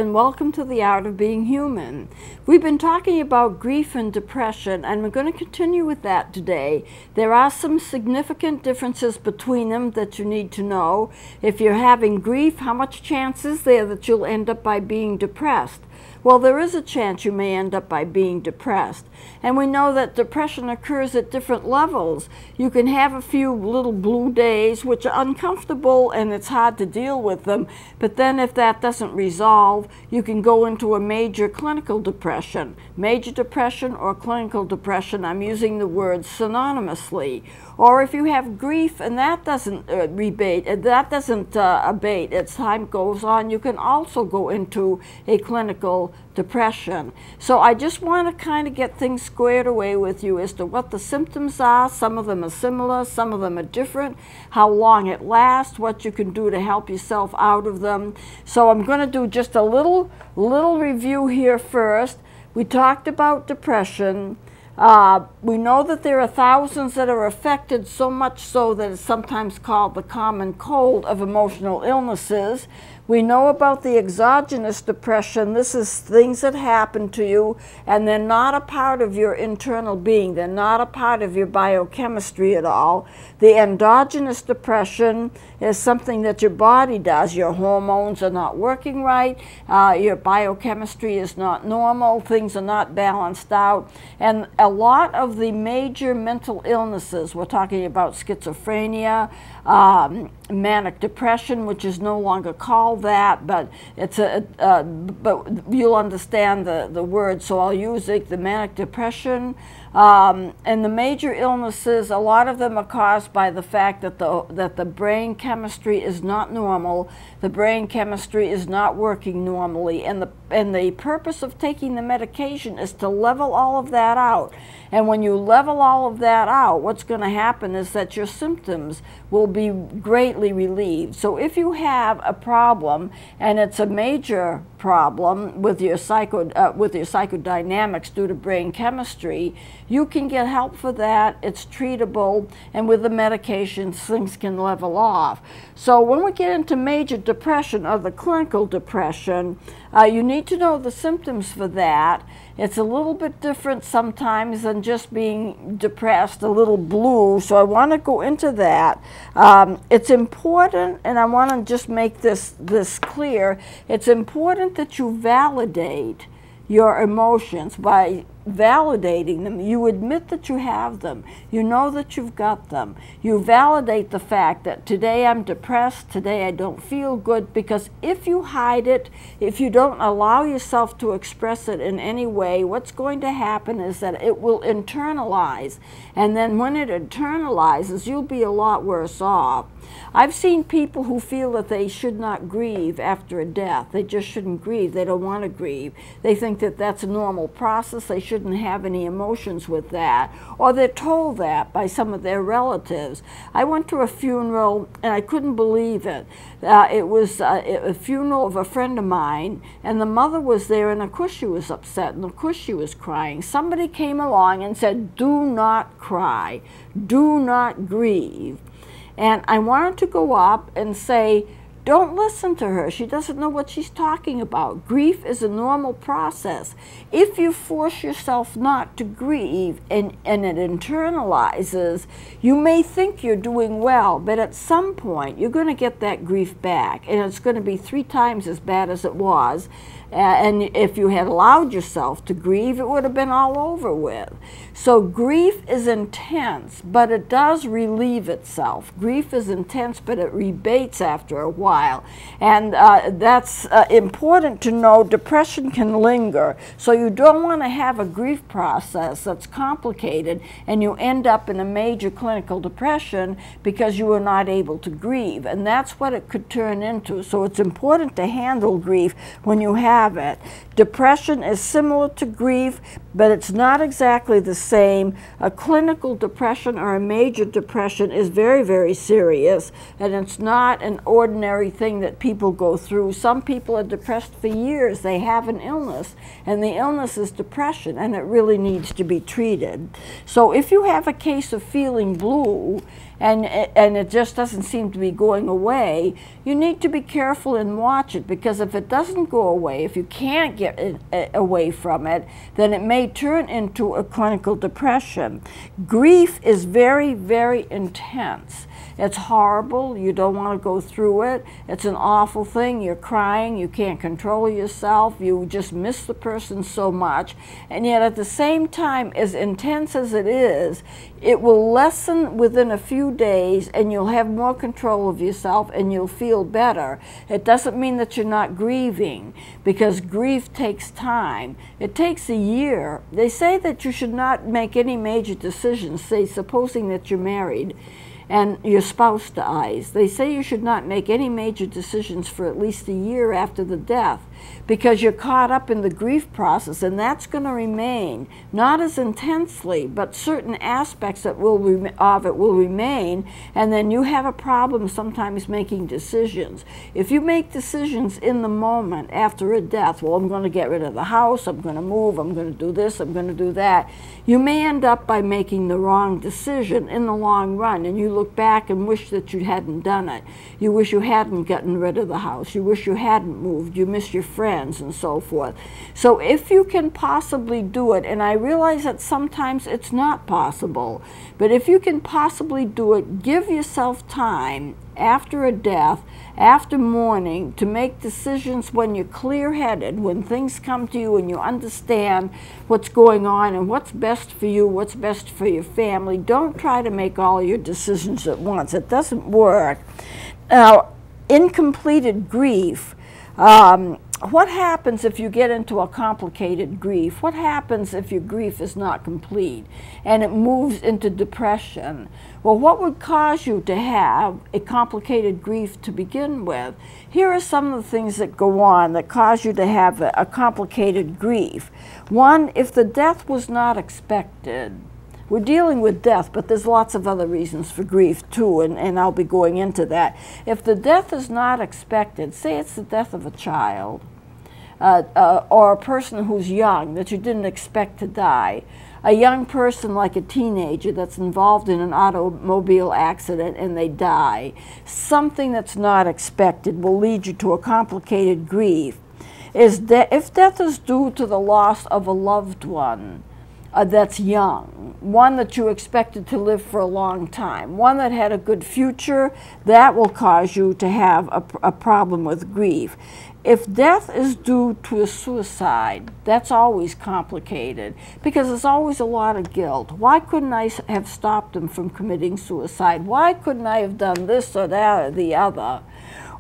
and welcome to the Art of Being Human. We've been talking about grief and depression, and we're going to continue with that today. There are some significant differences between them that you need to know. If you're having grief, how much chance is there that you'll end up by being depressed? Well, there is a chance you may end up by being depressed. And we know that depression occurs at different levels. You can have a few little blue days, which are uncomfortable and it's hard to deal with them. But then if that doesn't resolve, you can go into a major clinical depression. Major depression or clinical depression, I'm using the words synonymously. Or if you have grief and that doesn't abate as time goes on, you can also go into a clinical depression. So I just want to kind of get things squared away with you as to what the symptoms are. Some of them are similar, some of them are different, how long it lasts, what you can do to help yourself out of them. So I'm going to do just a little review here first. We talked about depression. We know that there are thousands that are affected, so much so that it's sometimes called the common cold of emotional illnesses. We know about the exogenous depression. This is things that happen to you and they're not a part of your internal being. They're not a part of your biochemistry at all. The endogenous depression is something that your body does. Your hormones are not working right. Your biochemistry is not normal. Things are not balanced out. And a lot of the major mental illnesses, we're talking about schizophrenia, manic depression, which is no longer called that, but it's but you'll understand the word, so I'll use it. The manic depression and the major illnesses, a lot of them are caused by the fact that the brain chemistry is not normal. The brain chemistry is not working normally, and the purpose of taking the medication is to level all of that out. And when you level all of that out, what's going to happen is that your symptoms will be greatly relieved. So if you have a problem, and it's a major problem with your psychodynamics due to brain chemistry, you can get help for that. It's treatable, and with the medications, things can level off. So when we get into major depression or the clinical depression, you need to know the symptoms for that. It's a little bit different sometimes than just being depressed, a little blue, so I want to go into that. It's important, and I want to just make this clear, it's important that you validate your emotions. By validating them, you admit that you have them. You know that you've got them. You validate the fact that today I'm depressed, today I don't feel good, because if you hide it, if you don't allow yourself to express it in any way, what's going to happen is that it will internalize. And then when it internalizes, you'll be a lot worse off. I've seen people who feel that they should not grieve after a death. They just shouldn't grieve. They don't want to grieve. They think that that's a normal process. They shouldn't have any emotions with that. Or they're told that by some of their relatives. I went to a funeral and I couldn't believe it. It was a funeral of a friend of mine, and the mother was there, and of course she was upset, and of course she was crying. Somebody came along and said, "Do not cry. Do not grieve." And I wanted to go up and say, don't listen to her. She doesn't know what she's talking about. Grief is a normal process. If you force yourself not to grieve and it internalizes, you may think you're doing well, but at some point you're going to get that grief back, and it's going to be 3 times as bad as it was. And if you had allowed yourself to grieve, it would have been all over with. So grief is intense, but it does relieve itself. Grief is intense, but it rebates after a while. And that's important to know. Depression can linger. So you don't want to have a grief process that's complicated and you end up in a major clinical depression because you were not able to grieve. And that's what it could turn into. So it's important to handle grief when you have it. Depression is similar to grief, but it's not exactly the same. A clinical depression or a major depression is very, very serious, and it's not an ordinary thing that people go through. Some people are depressed for years. They have an illness, and the illness is depression, and it really needs to be treated. So if you have a case of feeling blue, and it just doesn't seem to be going away, you need to be careful and watch it, because if it doesn't go away, if you can't get away from it, then it may turn into a clinical depression. Grief is very, very intense. It's horrible. You don't want to go through it. It's an awful thing. You're crying. You can't control yourself. You just miss the person so much. And yet at the same time, as intense as it is, it will lessen within a few days, and you'll have more control of yourself and you'll feel better. It doesn't mean that you're not grieving, because grief takes time. It takes a year. They say that you should not make any major decisions, say supposing that you're married and your spouse dies. They say you should not make any major decisions for at least a year after the death, because you're caught up in the grief process, and that's going to remain, not as intensely, but certain aspects of it will remain, and then you have a problem sometimes making decisions. If you make decisions in the moment after a death, well, I'm going to get rid of the house, I'm going to move, I'm going to do this, I'm going to do that, you may end up by making the wrong decision in the long run, and you look back and wish that you hadn't done it. You wish you hadn't gotten rid of the house. You wish you hadn't moved. You miss your friends and so forth. So if you can possibly do it, and I realize that sometimes it's not possible, but if you can possibly do it, give yourself time after a death, after mourning, to make decisions when you're clear-headed, when things come to you and you understand what's going on and what's best for you, what's best for your family. Don't try to make all your decisions at once. It doesn't work. Now, incompleted grief, what happens if you get into a complicated grief? What happens if your grief is not complete and it moves into depression? Well, what would cause you to have a complicated grief to begin with? Here are some of the things that go on that cause you to have a complicated grief. One, if the death was not expected. We're dealing with death, but there's lots of other reasons for grief too, and I'll be going into that. If the death is not expected, say it's the death of a child, or a person who's young that you didn't expect to die, a young person like a teenager that's involved in an automobile accident and they die, something that's not expected will lead you to a complicated grief. If death is due to the loss of a loved one, that's young, one that you expected to live for a long time, one that had a good future, that will cause you to have a problem with grief. If death is due to a suicide, that's always complicated, because there's always a lot of guilt. Why couldn't I have stopped him from committing suicide? Why couldn't I have done this or that or the other?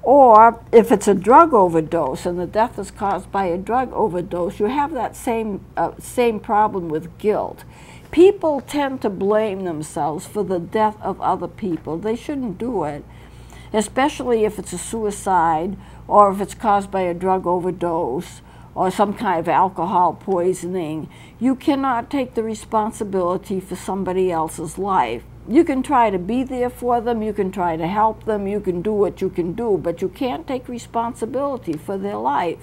Or if it's a drug overdose and the death is caused by a drug overdose, you have that same problem with guilt. People tend to blame themselves for the death of other people. They shouldn't do it, especially if it's a suicide or if it's caused by a drug overdose or some kind of alcohol poisoning. You cannot take the responsibility for somebody else's life. You can try to be there for them, you can try to help them, you can do what you can do, but you can't take responsibility for their life.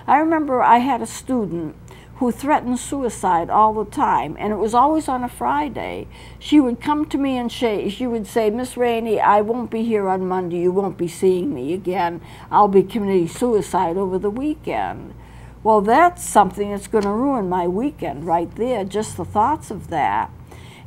I remember I had a student who threatened suicide all the time, and it was always on a Friday. She would come to me and she would say, "Miss Rainey, I won't be here on Monday, you won't be seeing me again. I'll be committing suicide over the weekend." Well, that's something that's going to ruin my weekend right there, just the thoughts of that.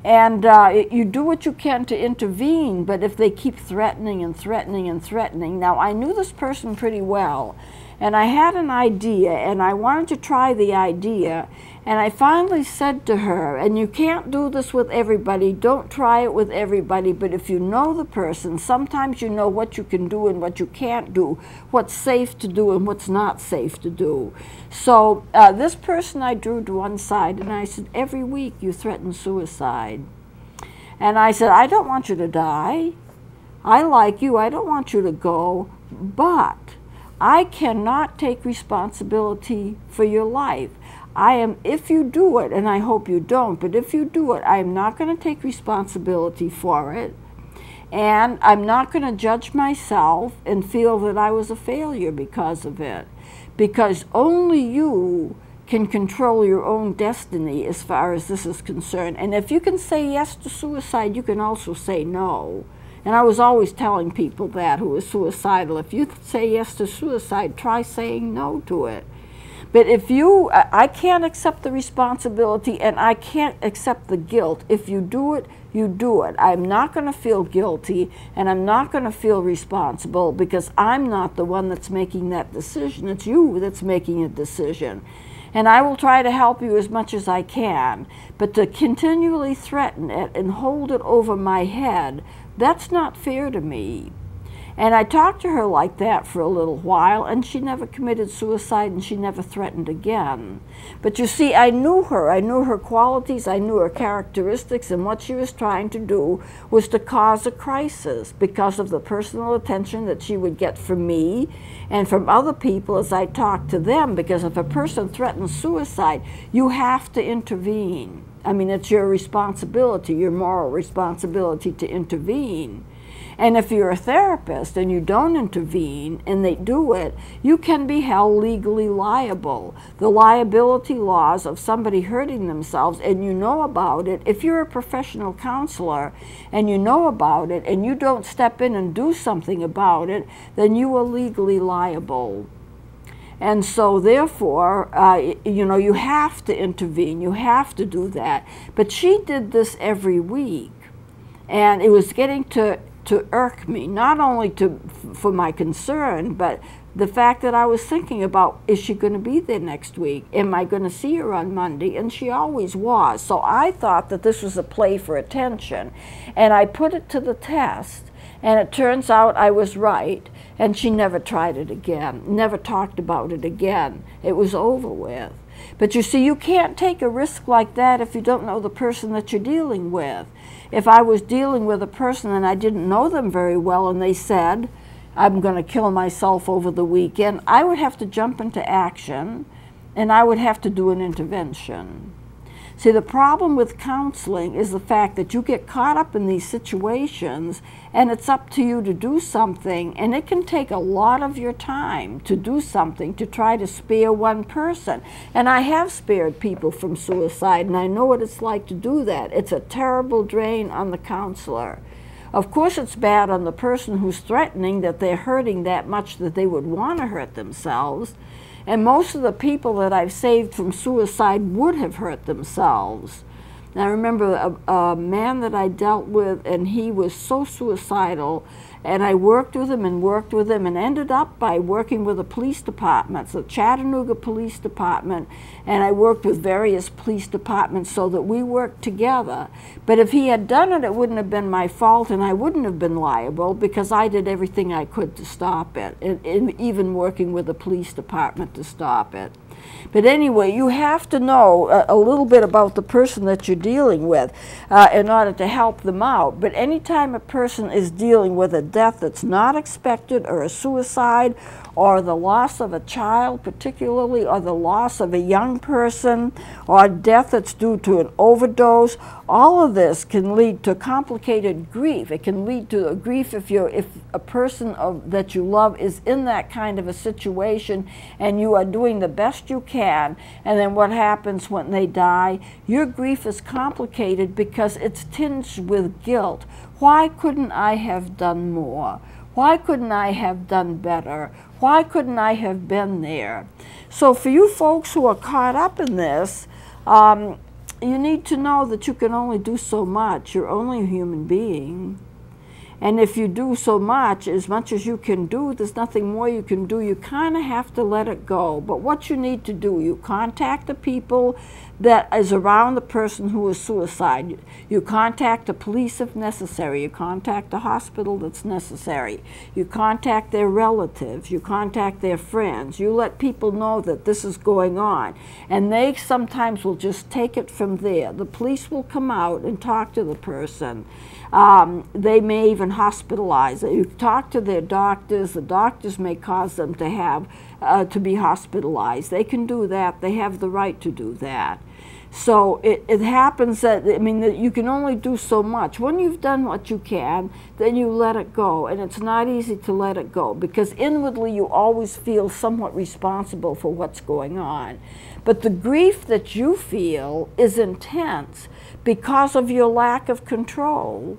And you do what you can to intervene, but if they keep threatening and threatening and threatening. Now, I knew this person pretty well, and I had an idea, and I wanted to try the idea, and I finally said to her, and you can't do this with everybody, don't try it with everybody, but if you know the person, sometimes you know what you can do and what you can't do, what's safe to do and what's not safe to do. So this person I drew to one side, and I said, every week you threaten suicide. And I said, I don't want you to die. I like you, I don't want you to go, but I cannot take responsibility for your life. If you do it, and I hope you don't, but if you do it, I am not going to take responsibility for it, and I'm not going to judge myself and feel that I was a failure because of it, because only you can control your own destiny as far as this is concerned. And if you can say yes to suicide, you can also say no. And I was always telling people that who are suicidal, if you say yes to suicide, try saying no to it. But if I can't accept the responsibility and I can't accept the guilt. If you do it, you do it. I'm not going to feel guilty and I'm not going to feel responsible because I'm not the one that's making that decision. It's you that's making a decision. And I will try to help you as much as I can. But to continually threaten it and hold it over my head, that's not fair to me. And I talked to her like that for a little while, and she never committed suicide, and she never threatened again. But you see, I knew her qualities, I knew her characteristics, and what she was trying to do was to cause a crisis because of the personal attention that she would get from me and from other people as I talked to them, because if a person threatens suicide, you have to intervene. I mean, it's your responsibility, your moral responsibility to intervene. And if you're a therapist and you don't intervene and they do it, you can be held legally liable. The liability laws of somebody hurting themselves and you know about it, if you're a professional counselor and you know about it and you don't step in and do something about it, then you are legally liable. And so therefore, you know, you have to intervene, you have to do that. But she did this every week. And it was getting to irk me, not only for my concern, but the fact that I was thinking about, is she going to be there next week? Am I going to see her on Monday? And she always was. So I thought that this was a play for attention. And I put it to the test. And it turns out I was right. And she never tried it again, never talked about it again. It was over with. But you see, you can't take a risk like that if you don't know the person that you're dealing with. If I was dealing with a person and I didn't know them very well and they said, I'm going to kill myself over the weekend, I would have to jump into action and I would have to do an intervention. See, the problem with counseling is the fact that you get caught up in these situations and it's up to you to do something, and it can take a lot of your time to do something to try to spare one person. And I have spared people from suicide, and I know what it's like to do that. It's a terrible drain on the counselor. Of course it's bad on the person who's threatening that they're hurting that much that they would want to hurt themselves. And most of the people that I've saved from suicide would have hurt themselves. And I remember a man that I dealt with, and he was so suicidal, and I worked with him and ended up by working with the police departments, the Chattanooga Police Department, and I worked with various police departments so that we worked together. But if he had done it, it wouldn't have been my fault, and I wouldn't have been liable because I did everything I could to stop it, and even working with the police department to stop it. But anyway, you have to know a little bit about the person that you're dealing with in order to help them out. But anytime a person is dealing with a death that's not expected, or a suicide, or the loss of a child particularly, or the loss of a young person, or death that's due to an overdose, all of this can lead to complicated grief. It can lead to a grief if a person that you love is in that kind of a situation and you are doing the best you can, and then what happens when they die? Your grief is complicated because it's tinged with guilt. Why couldn't I have done more? Why couldn't I have done better? Why couldn't I have been there? So for you folks who are caught up in this, you need to know that you can only do so much. You're only a human being. And if you do so much as you can do, there's nothing more you can do. You kind of have to let it go. But what you need to do, you contact the people that is around the person who is suicide. You contact the police if necessary. You contact the hospital that's necessary. You contact their relatives. You contact their friends. You let people know that this is going on. And they sometimes will just take it from there. The police will come out and talk to the person. They may even hospitalized. You talk to their doctors. The doctors may cause them to have to be hospitalized. They can do that. They have the right to do that. So it happens that, I mean, that you can only do so much. When you've done what you can, then you let it go. And it's not easy to let it go because inwardly you always feel somewhat responsible for what's going on. But the grief that you feel is intense because of your lack of control.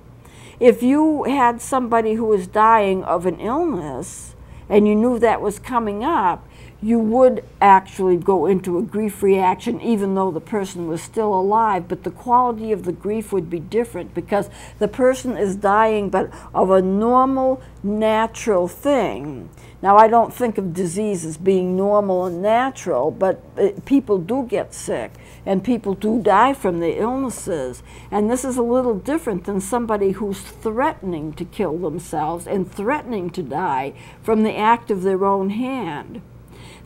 If you had somebody who was dying of an illness and you knew that was coming up, you would actually go into a grief reaction even though the person was still alive, but the quality of the grief would be different because the person is dying but of a normal, natural thing. Now, I don't think of disease as being normal and natural, but people do get sick and people do die from their illnesses. And this is a little different than somebody who's threatening to kill themselves and threatening to die from the act of their own hand.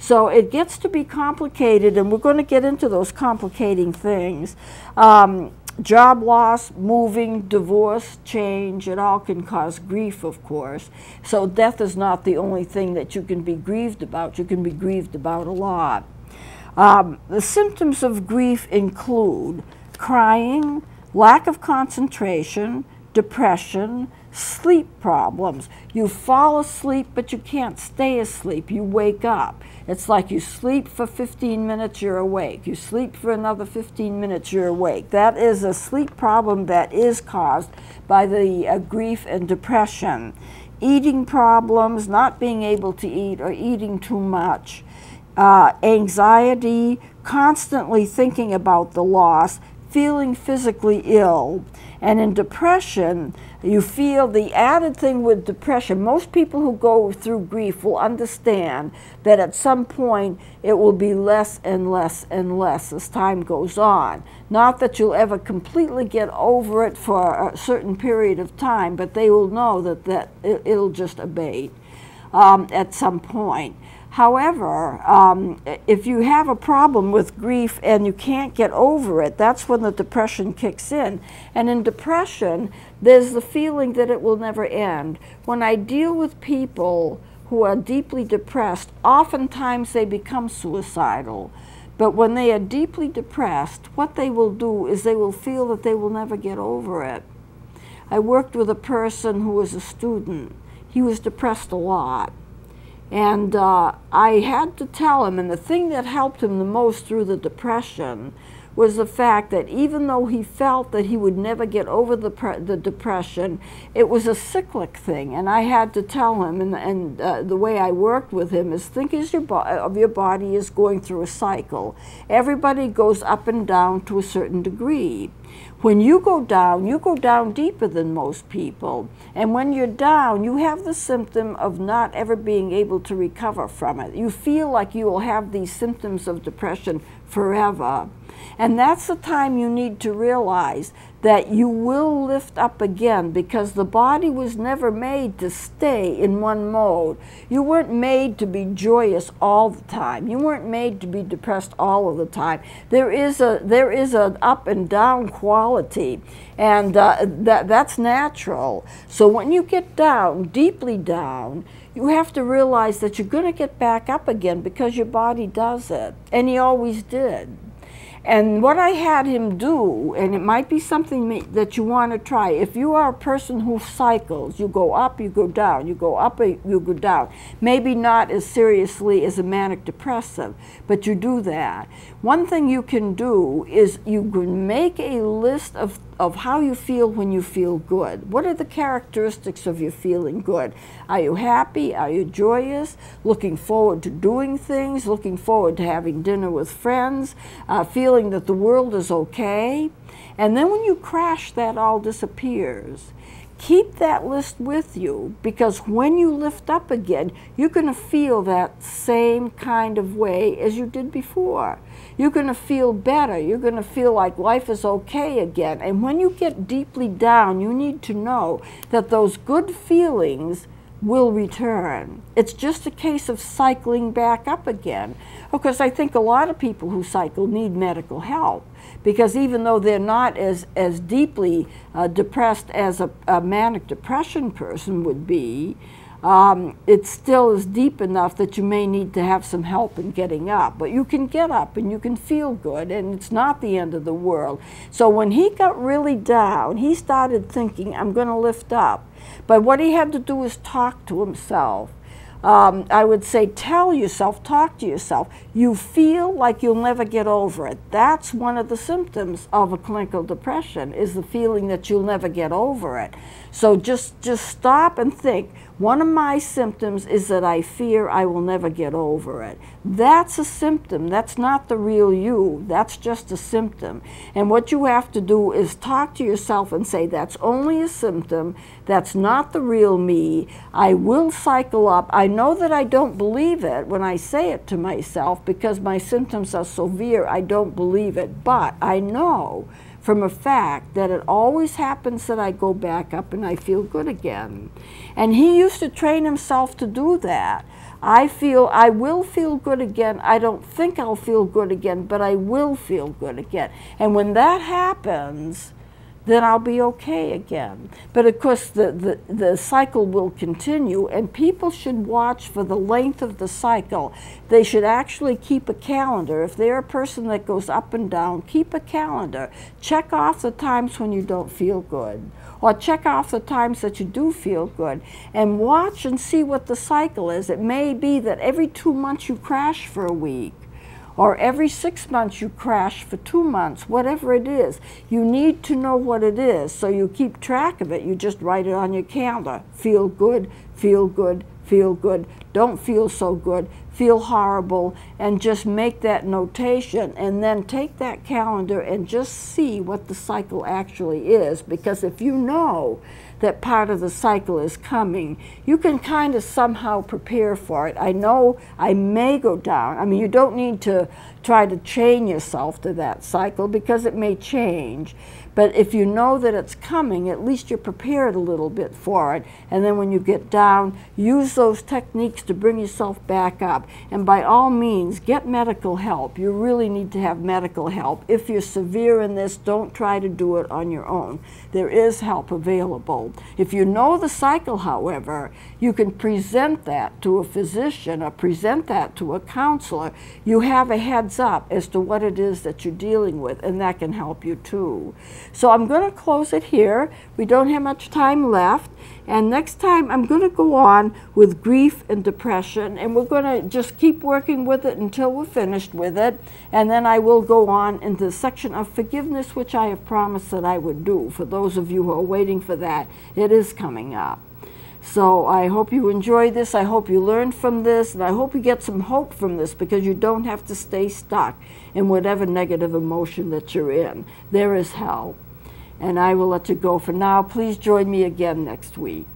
So it gets to be complicated, and we're going to get into those complicating things. Job loss, moving, divorce, change, it all can cause grief, of course. So death is not the only thing that you can be grieved about. You can be grieved about a lot. The symptoms of grief include crying, lack of concentration, depression, sleep problems. You fall asleep, but you can't stay asleep. You wake up. It's like you sleep for 15 minutes, you're awake. You sleep for another 15 minutes, you're awake. That is a sleep problem that is caused by the grief and depression. Eating problems, not being able to eat or eating too much. Anxiety, constantly thinking about the loss, feeling physically ill. And in depression, you feel the added thing with depression, most people who go through grief will understand that at some point it will be less and less and less as time goes on. Not that you'll ever completely get over it for a certain period of time, but they will know that it'll just abate at some point. However, if you have a problem with grief and you can't get over it, that's when the depression kicks in. And in depression, there's the feeling that it will never end. When I deal with people who are deeply depressed, oftentimes they become suicidal. But when they are deeply depressed, what they will do is they will feel that they will never get over it. I worked with a person who was a student. He was depressed a lot. And I had to tell him, and the thing that helped him the most through the depression was the fact that even though he felt that he would never get over the depression, it was a cyclic thing. And I had to tell him, and the way I worked with him is think of your body as going through a cycle. Everybody goes up and down to a certain degree. When you go down deeper than most people. And when you're down, you have the symptom of not ever being able to recover from it. You feel like you will have these symptoms of depression forever. And that's the time you need to realize that you will lift up again, because the body was never made to stay in one mode. You weren't made to be joyous all the time. You weren't made to be depressed all of the time. There is an up and down quality, and that's natural. So when you get down, deeply down, you have to realize that you're going to get back up again because your body does it, and he always did. And what I had him do, and it might be something that you want to try, if you are a person who cycles, you go up, you go down, you go up, you go down. Maybe not as seriously as a manic depressive, but you do that. One thing you can do is you can make a list of how you feel when you feel good. What are the characteristics of you feeling good? Are you happy? Are you joyous? Looking forward to doing things? Looking forward to having dinner with friends? Feeling that the world is okay? And then when you crash, that all disappears. Keep that list with you, because when you lift up again, you're going to feel that same kind of way as you did before. You're going to feel better. You're going to feel like life is okay again. And when you get deeply down, you need to know that those good feelings will return. It's just a case of cycling back up again. Of course, I think a lot of people who cycle need medical help, because even though they're not as deeply depressed as a manic depression person would be, it still is deep enough that you may need to have some help in getting up. But you can get up and you can feel good, and it's not the end of the world. So when he got really down, he started thinking, I'm going to lift up. But what he had to do is talk to himself. I would say, tell yourself, talk to yourself. You feel like you'll never get over it. That's one of the symptoms of a clinical depression, is the feeling that you'll never get over it. So just stop and think. One of my symptoms is that I fear I will never get over it. That's a symptom. That's not the real you. That's just a symptom. And what you have to do is talk to yourself and say, that's only a symptom. That's not the real me. I will cycle up. I know that I don't believe it when I say it to myself, because my symptoms are severe. I don't believe it. But I know from a fact that it always happens that I go back up and I feel good again. And he used to train himself to do that. I will feel good again. I don't think I'll feel good again, but I will feel good again. And when that happens, then I'll be okay again. But of course, the cycle will continue, and people should watch for the length of the cycle. They should actually keep a calendar. If they're a person that goes up and down, keep a calendar. Check off the times when you don't feel good, or check off the times that you do feel good, and watch and see what the cycle is. It may be that every 2 months you crash for a week, or every 6 months you crash for 2 months, whatever it is. You need to know what it is, so you keep track of it. You just write it on your calendar. Feel good, feel good, feel good. Don't feel so good, feel horrible, and just make that notation, and then take that calendar and just see what the cycle actually is. Because if you know that part of the cycle is coming, you can kind of somehow prepare for it. I know I may go down. I mean, you don't need to try to chain yourself to that cycle, because it may change. But if you know that it's coming, at least you're prepared a little bit for it. And then when you get down, use those techniques to bring yourself back up. And by all means, get medical help. You really need to have medical help. If you're severe in this, don't try to do it on your own. There is help available. If you know the cycle, however, you can present that to a physician or present that to a counselor. You have a heads up as to what it is that you're dealing with, and that can help you too. So I'm going to close it here. We don't have much time left. And next time I'm going to go on with grief and depression, and we're going to just keep working with it until we're finished with it. And then I will go on into the section of forgiveness, which I have promised that I would do. For those of you who are waiting for that, it is coming up. So I hope you enjoy this. I hope you learned from this, and I hope you get some hope from this, because you don't have to stay stuck in whatever negative emotion that you're in. There is help. And I will let you go for now. Please join me again next week.